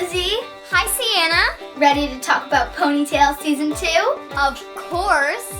Lizzie. Hi, Sienna. Ready to talk about Ponytail Season 2? Of course.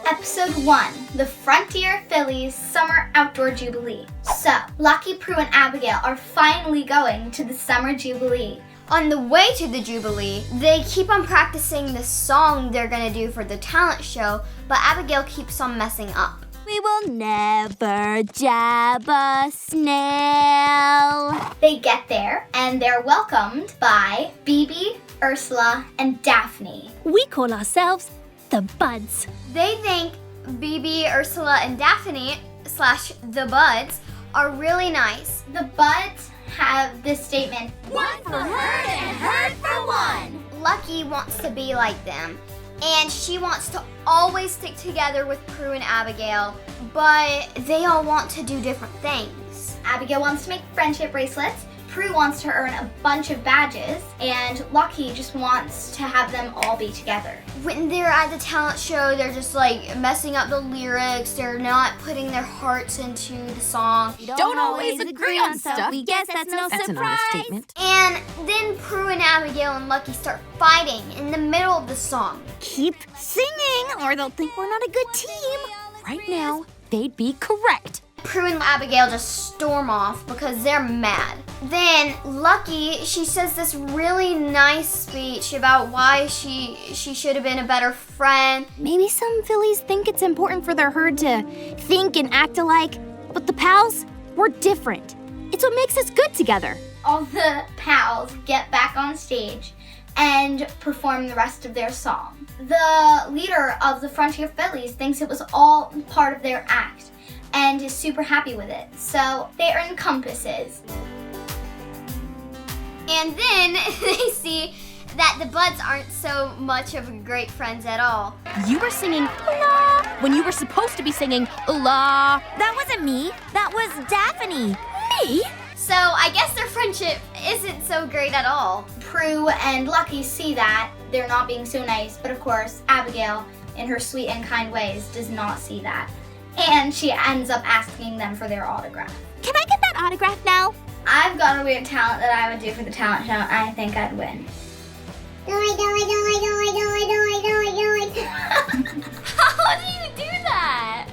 Episode 1, The Frontier Fillies Summer Outdoor Jubilee. So, Lucky, Pru, and Abigail are finally going to the Summer Jubilee. On the way to the Jubilee, they keep on practicing the song they're gonna do for the talent show, but Abigail keeps on messing up. We will never jab a snail. They get there, and they're welcomed by Bebe, Ursula, and Daphne. We call ourselves the Buds. They think Bebe, Ursula, and Daphne / the Buds are really nice. The Buds have this statement, One for herd and herd for one. Lucky wants to be like them, and she wants to always stick together with Pru and Abigail, but they all want to do different things. Abigail wants to make friendship bracelets, Pru wants to earn a bunch of badges, and Lucky just wants to have them all be together. When they're at the talent show, they're just like messing up the lyrics. They're not putting their hearts into the song. We don't always agree on stuff. We guess that's no surprise. An understatement. And then Pru and Abigail and Lucky start fighting in the middle of the song. Keep singing or they'll think we're not a good team. Right now, they'd be correct. Pru and Abigail just storm off because they're mad. Then Lucky, she says this really nice speech about why she should have been a better friend. Maybe some fillies think it's important for their herd to think and act alike, but the pals, we're different. It's what makes us good together. All the pals get back on stage and perform the rest of their song. The leader of the Frontier Fillies thinks it was all part of their act and is super happy with it. So they earn compasses. And then they see that the Buds aren't so much of great friends at all. You were singing la when you were supposed to be singing la. That wasn't me. That was Daphne. Me? So I guess their friendship isn't so great at all. Pru and Lucky see that they're not being so nice, but of course Abigail, in her sweet and kind ways, does not see that. And she ends up asking them for their autograph. Can I get that autograph now? I've got a weird talent that I would do for the talent show. I think I'd win. How do you do that?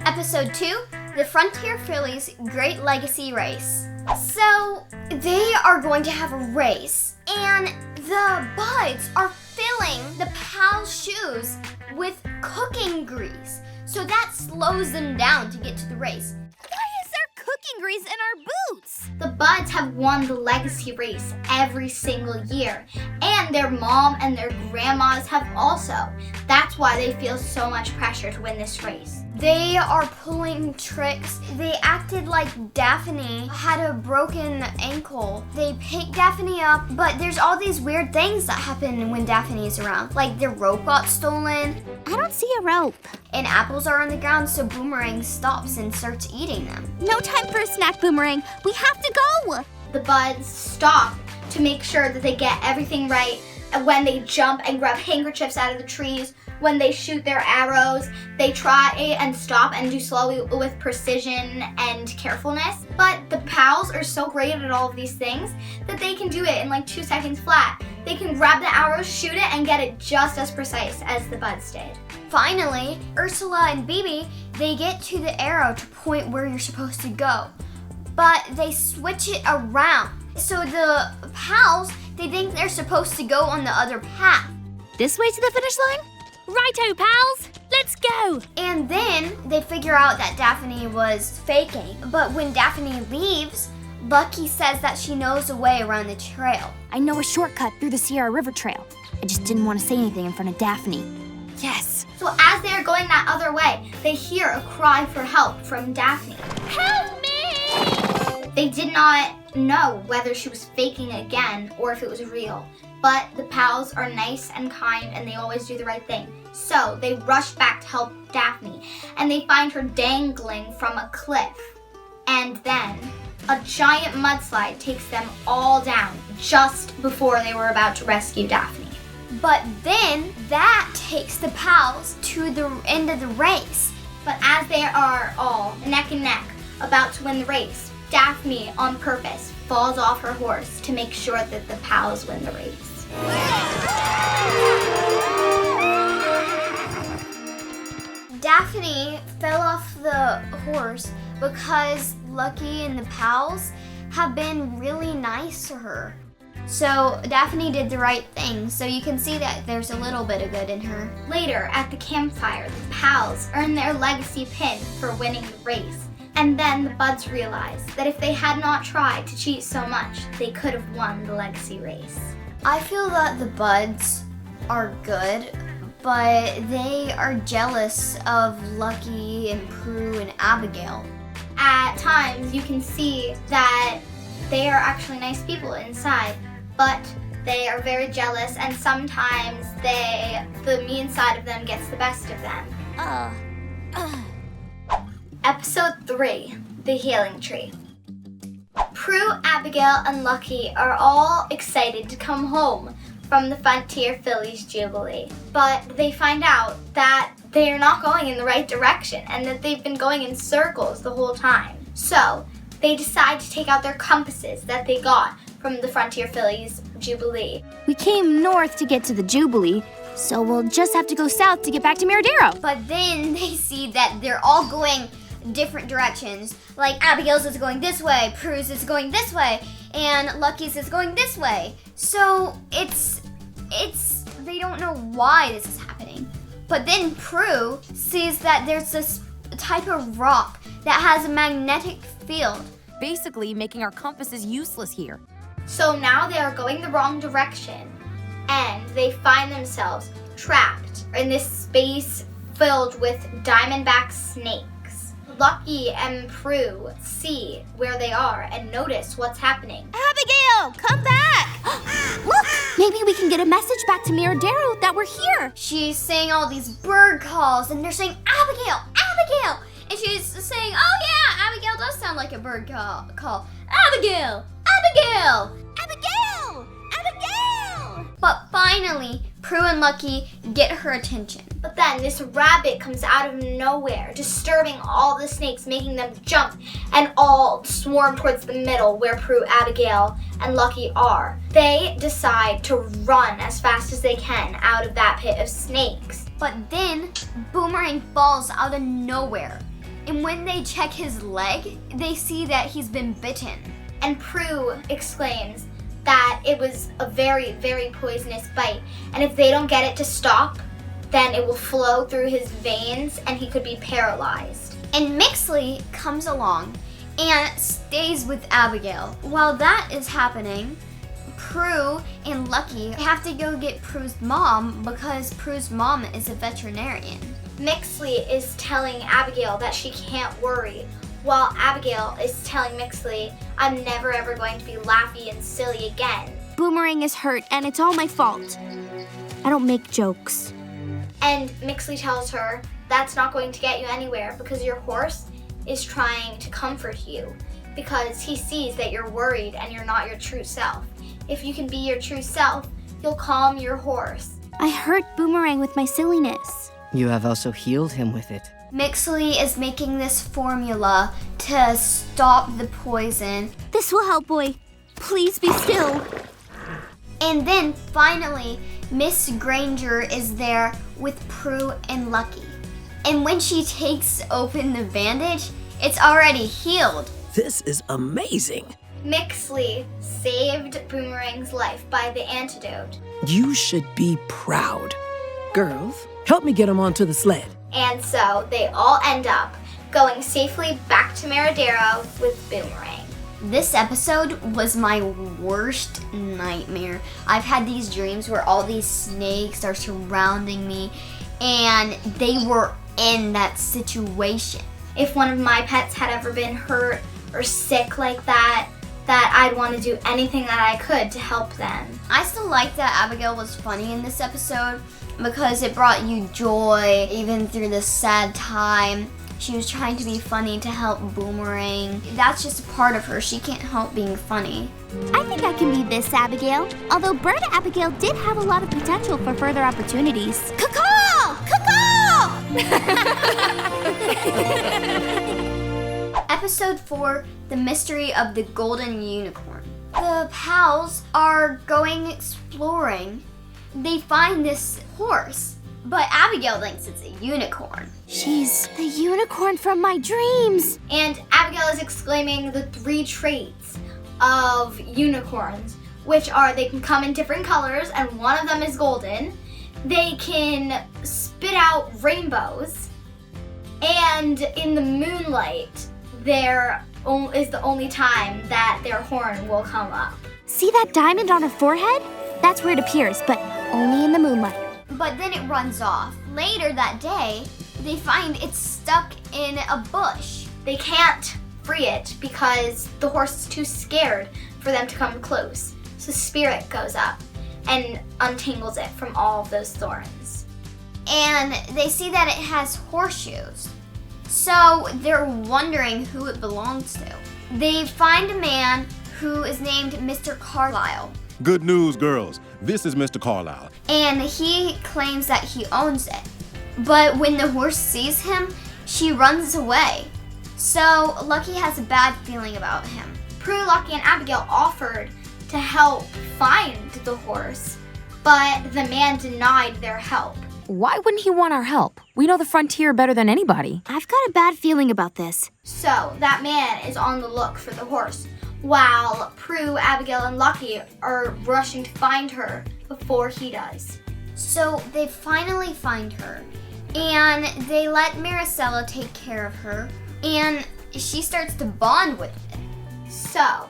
Episode 2, The Frontier Fillies Great Legacy Race. So, they are going to have a race, and the Buds are filling the PALS shoes with cooking grease. So that slows them down to get to the race. Why is there cooking grease in our boots? The Buds have won the legacy race every single year, and their mom and their grandmas have also. That's why they feel so much pressure to win this race. They are pulling tricks. They acted like Daphne had a broken ankle. They picked Daphne up, but there's all these weird things that happen when Daphne is around. Like their rope got stolen, I don't see a rope. and apples are on the ground, so Boomerang stops and starts eating them. No time for a snack, Boomerang. We have to go. The Buds stop to make sure that they get everything right when they jump and grab handkerchiefs out of the trees. When they shoot their arrows, they try and stop and do slowly with precision and carefulness. But the pals are so great at all of these things that they can do it in like 2 seconds flat. They can grab the arrow, shoot it, and get it just as precise as the Buds did. Finally, Ursula and Bebe, they get to the arrow to point where you're supposed to go. But they switch it around. So the pals, they think they're supposed to go on the other path. This way to the finish line? Righto, pals. Let's go. And then they figure out that Daphne was faking. But when Daphne leaves, Lucky says that she knows the way around the trail. I know a shortcut through the Sierra River Trail. I just didn't want to say anything in front of Daphne. Yes. So as they're going that other way, they hear a cry for help from Daphne. Help me! They did not know whether she was faking again or if it was real. But the pals are nice and kind and they always do the right thing. So they rush back to help Daphne and they find her dangling from a cliff. And then a giant mudslide takes them all down just before they were about to rescue Daphne. But then that takes the pals to the end of the race. But as they are all neck and neck about to win the race, Daphne, on purpose, falls off her horse to make sure that the pals win the race. Daphne fell off the horse because Lucky and the pals have been really nice to her. So Daphne did the right thing, so you can see that there's a little bit of good in her. Later, at the campfire, the pals earn their legacy pin for winning the race. And then the buds realize that if they had not tried to cheat so much, they could have won the legacy race. I feel that the buds are good, but they are jealous of Lucky and Pru and Abigail. At times, you can see that they are actually nice people inside, but they are very jealous, and sometimes the mean side of them gets the best of them. Episode 3, The Healing Tree. Pru, Abigail, and Lucky are all excited to come home from the Frontier Fillies Jubilee, but they find out that they are not going in the right direction and that they've been going in circles the whole time. So they decide to take out their compasses that they got from the Frontier Fillies Jubilee. We came north to get to the Jubilee, so we'll just have to go south to get back to Miradero. But then they see that they're all going different directions. Like Abigail's is going this way, Pru's is going this way, and Lucky's is going this way. So they don't know why this is happening. But then Pru sees that there's this type of rock that has a magnetic field, Basically making our compasses useless here. So now they are going the wrong direction, and they find themselves trapped in this space filled with diamondback snakes. Lucky and Pru see where they are and notice what's happening. Abigail, come back! Look, maybe we can get a message back to Miradero that we're here. she's saying all these bird calls, and they're saying, Abigail, Abigail! And she's saying, oh yeah, Abigail does sound like a bird call. Abigail, Abigail! Abigail! Abigail! But finally, Pru and Lucky get her attention. But then this rabbit comes out of nowhere, disturbing all the snakes, making them jump and all swarm towards the middle where Pru, Abigail, and Lucky are. They decide to run as fast as they can out of that pit of snakes. But then, Boomerang falls out of nowhere. And when they check his leg, they see that he's been bitten. And Pru exclaims that it was a very, very poisonous bite, and if they don't get it to stop, then it will flow through his veins and he could be paralyzed. And Mixley comes along and stays with Abigail. While that is happening, Pru and Lucky have to go get Pru's mom because Pru's mom is a veterinarian. Mixley is telling Abigail that she can't worry, while Abigail is telling Mixley, I'm never ever going to be laughy and silly again. Boomerang is hurt, and it's all my fault. I don't make jokes. And Mixley tells her, that's not going to get you anywhere because your horse is trying to comfort you because he sees that you're worried and you're not your true self. If you can be your true self, you'll calm your horse. I hurt Boomerang with my silliness. You have also healed him with it. Mixley is making this formula to stop the poison. This will help, boy. Please be still. And then finally, Miss Granger is there with Pru and Lucky. And when she takes open the bandage, it's already healed. This is amazing. Mixley saved Boomerang's life by the antidote. You should be proud. Girls, help me get him onto the sled. And so they all end up going safely back to Miradero with Boomerang. This episode was my worst nightmare. I've had these dreams where all these snakes are surrounding me and they were in that situation. If one of my pets had ever been hurt or sick like that I'd want to do anything that I could to help them. I still like that Abigail was funny in this episode because it brought you joy even through this sad time. She was trying to be funny to help Boomerang. That's just a part of her. She can't help being funny. I think I can be this Abigail. Although Bird Abigail did have a lot of potential for further opportunities. Caw-caw! Episode 4, The Mystery of the Golden Unicorn. The pals are going exploring. They find this horse, but Abigail thinks it's a unicorn. She's the unicorn from my dreams. And Abigail is exclaiming the 3 traits of unicorns, which are they can come in different colors, and one of them is golden. They can spit out rainbows, and in the moonlight, there is the only time that their horn will come up. See that diamond on her forehead? That's where it appears, but only in the moonlight. But then it runs off. Later that day, they find it's stuck in a bush. They can't free it because the horse is too scared for them to come close. So Spirit goes up and untangles it from all of those thorns. And they see that it has horseshoes. So they're wondering who it belongs to. They find a man who is named Mr. Carlisle. Good news, girls. This is Mr. Carlisle. And he claims that he owns it. But when the horse sees him, she runs away. So Lucky has a bad feeling about him. Pru, Lucky, and Abigail offered to help find the horse, but the man denied their help. Why wouldn't he want our help? We know the frontier better than anybody. I've got a bad feeling about this. So that man is on the look for the horse, while Pru, Abigail, and Lucky are rushing to find her before he does. So they finally find her, and they let Maricela take care of her, and she starts to bond with it. So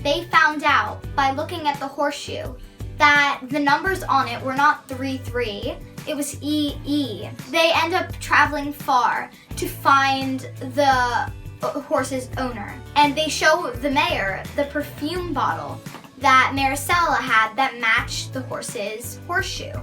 they found out by looking at the horseshoe that the numbers on it were not 3-3, it was EE. They end up traveling far to find the horse's owner, and they show the mayor the perfume bottle that Maricela had that matched the horse's horseshoe.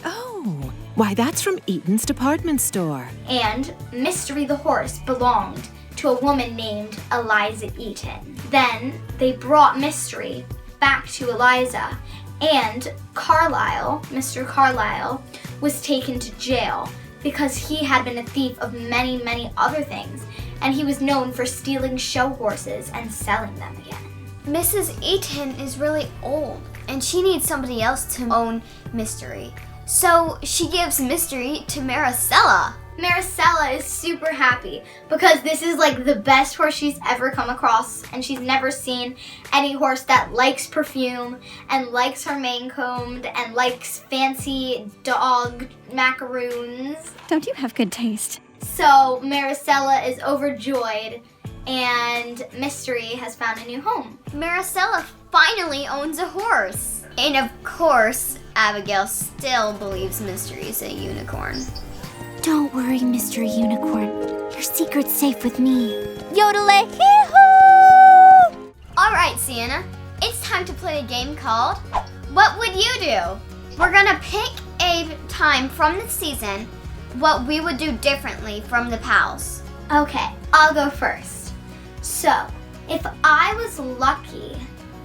Oh, why that's from Eaton's department store. And Mystery the horse belonged to a woman named Eliza Eaton. Then they brought Mystery back to Eliza, and Carlisle, Mr. Carlisle, was taken to jail because he had been a thief of many, many other things, and he was known for stealing show horses and selling them again. Mrs. Eaton is really old, and she needs somebody else to own Mystery. So she gives Mystery to Maricela. Maricela is super happy because this is like the best horse she's ever come across, and she's never seen any horse that likes perfume and likes her mane combed and likes fancy dog macaroons. Don't you have good taste? So Maricela is overjoyed, and Mystery has found a new home. Maricela finally owns a horse. And of course, Abigail still believes Mystery is a unicorn. Don't worry, Mystery Unicorn. Your secret's safe with me. Yodelay hee-hoo! All right, Sienna, it's time to play a game called What Would You Do? We're gonna pick a time from the season what we would do differently from the pals. Okay, I'll go first. So, if I was Lucky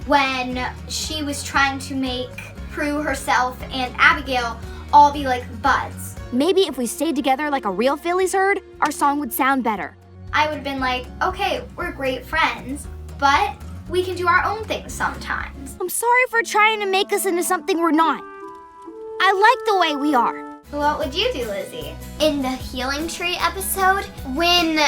when she was trying to make Pru herself and Abigail all be like buds, Maybe if we stayed together like a real Phillies herd, our song would sound better. I would have been like, okay, we're great friends, but we can do our own things sometimes. I'm sorry for trying to make us into something we're not. I like the way we are. What would you do, Lizzie? In the Healing Tree episode, when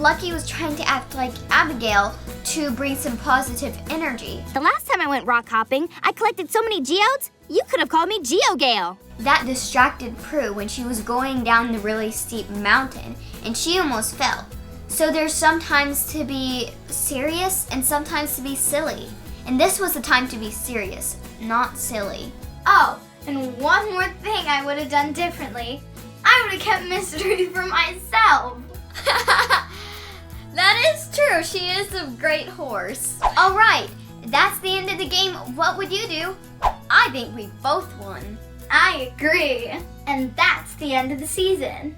Lucky was trying to act like Abigail to bring some positive energy. The last time I went rock hopping, I collected so many geodes, you could have called me Geogale. That distracted Pru when she was going down the really steep mountain, and she almost fell. So there's sometimes to be serious and sometimes to be silly. And this was the time to be serious, not silly. Oh, and one more thing I would have done differently. I would have kept Mystery for myself. That is true. She is a great horse. All right, that's the end of the game. What would you do? I think we both won. I agree. And that's the end of the season.